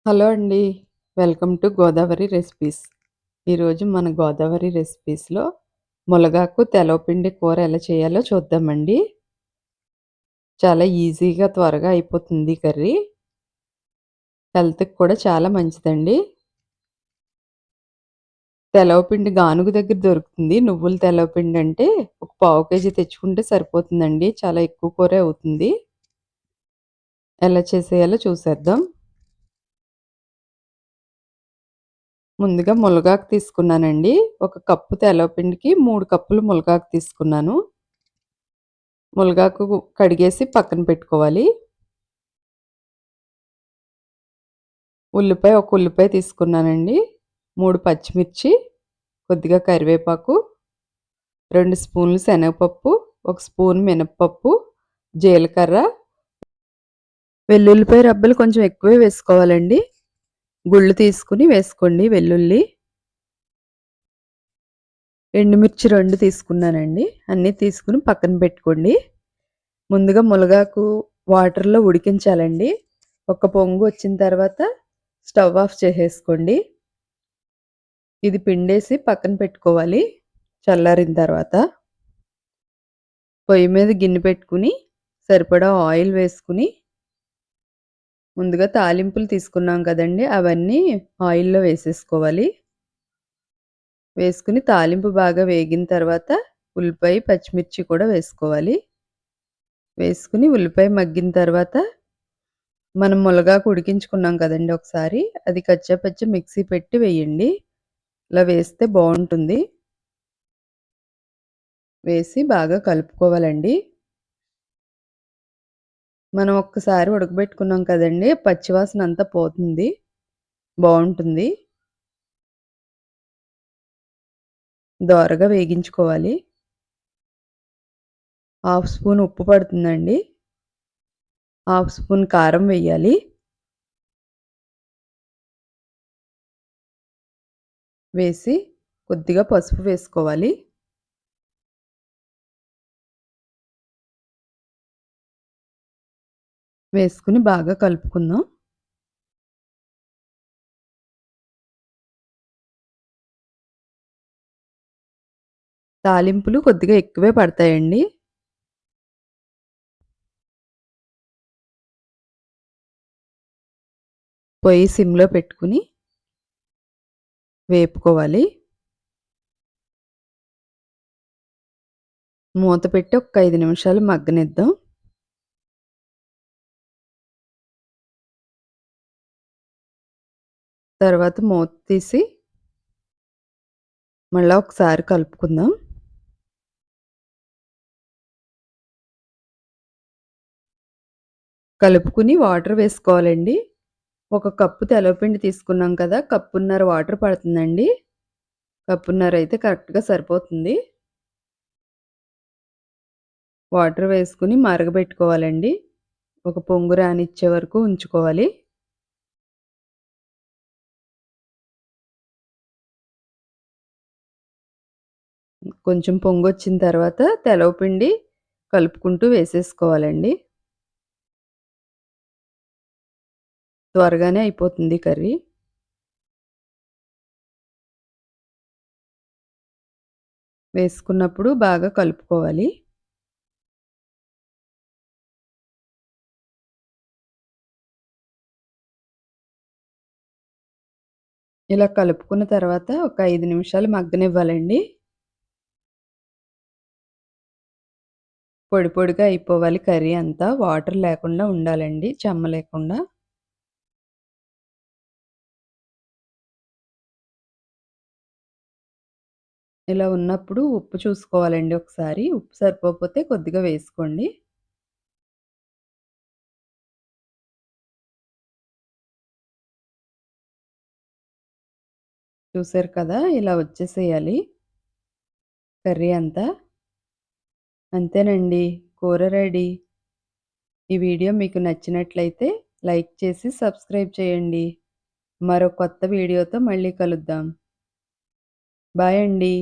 Hello అండి. Welcome to Godavari recipes. ఈరోజు మన గోదావరి రెసిపీస్‌లో ములగాకు తెలవపిండి కూర ఎలా చేయాలో చూద్దామండి. చాలా ఈజీగా త్వరగా అయిపోతుంది ఈ కర్రీ. హెల్త్‌కి కూడా చాలా మంచిదండి. తెలవపిండి గానుగ దగ్గర దొరుకుతుంది. నువ్వుల తెలవపిండి అంటే ఒక పావు కేజీ తెచ్చుకుంటే సరిపోతుందండి. చాలా ఎక్కువ కూరే అవుతుంది. ఎలా చేసేయాలో చూసేద్దాం. ముందుగా ములగాకు తీసుకున్నానండి. ఒక కప్పు తెలవపిండికి 3 కప్పులు ములగాకు తీసుకున్నాను. ములగాకు కడిగేసి పక్కన పెట్టుకోవాలి. ఒక ఉల్లిపాయ తీసుకున్నానండి. 3 పచ్చిమిర్చి, కొద్దిగా కరివేపాకు, 2 స్పూన్లు శనగపప్పు, 1 స్పూన్ మినపప్పు, జీలకర్ర, వెల్లుల్లిపాయ రబ్బలు కొంచెం ఎక్కువే వేసుకోవాలండి. గుళ్ళు తీసుకొని వేసుకోండి వెల్లుల్లి. ఎండుమిర్చి 2 తీసుకున్నానండి. అన్నీ తీసుకొని పక్కన పెట్టుకోండి. ముందుగా ములగాకు వాటర్‌లో ఉడికించాలండి. ఒక పొంగు వచ్చిన తర్వాత స్టవ్ ఆఫ్ చేసేసుకోండి. ఇది పిండేసి పక్కన పెట్టుకోవాలి. చల్లారిన తర్వాత పొయ్యి మీద గిన్నె పెట్టుకుని సరిపడా ఆయిల్ వేసుకుని ముందుగా తాలింపులు తీసుకున్నాం కదండీ! అవన్నీ ఆయిల్‌లో వేసేసుకోవాలి. వేసుకుని తాలింపు బాగా వేగిన తర్వాత ఉల్లిపాయ, పచ్చిమిర్చి కూడా వేసుకోవాలి. వేసుకుని ఉల్లిపాయ మగ్గిన తర్వాత మనం ములగాకు ఉడికించుకున్నాం కదండీ ఒకసారి, అది కచ్చా పచ్చా మిక్సీ పెట్టి వేయండి. ఇలా వేస్తే బావుంటుంది. వేసి బాగా కలుపుకోవాలండి. మనం ఒక్కసారి ఉడకబెట్టుకున్నాం కదండీ! పచ్చివాసన అంతా పోతుంది. బావుంటుంది. దోరగా వేగించుకోవాలి. హాఫ్ స్పూన్ ఉప్పు పడుతుందండి. హాఫ్ స్పూన్ కారం వెయ్యాలి. వేసి కొద్దిగా పసుపు వేసుకోవాలి. వేసుకొని బాగా కలుపుకుందాం. తాలింపులు కొద్దిగా ఎక్కువే పడతాయండి. పొయ్యి సిమ్‌లో పెట్టుకొని వేపుకోవాలి. మూత పెట్టి ఒక 5 నిమిషాలు మగ్గనిద్దాం. తర్వాత మూత తీసి మళ్ళా ఒకసారి కలుపుకుందాం. కలుపుకొని వాటర్ వేసుకోవాలండి. ఒక కప్పు తెలవపిండి తీసుకున్నాం కదా! కప్పున్నర వాటర్ పడుతుందండి. కప్పున్నర అయితే కరెక్ట్‌గా సరిపోతుంది. వాటర్ వేసుకొని మరగబెట్టుకోవాలండి. ఒక పొంగు రానిచ్చే వరకు ఉంచుకోవాలి. కొంచెం పొంగొచ్చిన తర్వాత తెలవపిండి కలుపుకుంటూ వేసేసుకోవాలండి. త్వరగానే అయిపోతుంది కర్రీ. వేసుకున్నప్పుడు బాగా కలుపుకోవాలి. ఇలా కలుపుకున్న తర్వాత ఒక 5 నిమిషాలు మగ్గనివ్వాలండి. పొడి పొడిగా అయిపోవాలి కర్రీ అంతా. వాటర్ లేకుండా ఉండాలండి. చెమ్మ లేకుండా. ఇలా ఉన్నప్పుడు ఉప్పు చూసుకోవాలండి ఒకసారి. ఉప్పు సరిపోకపోతే కొద్దిగా వేసుకోండి. చూసారు కదా! ఇలా వచ్చేసేయాలి కర్రీ అంతా. అంతేనండి. కూర రెడీ. ఈ వీడియో మీకు నచ్చినట్లయితే లైక్ చేసి సబ్స్క్రైబ్ చేయండి. మరో కొత్త వీడియోతో మళ్ళీ కలుద్దాం. బాయ్ అండి.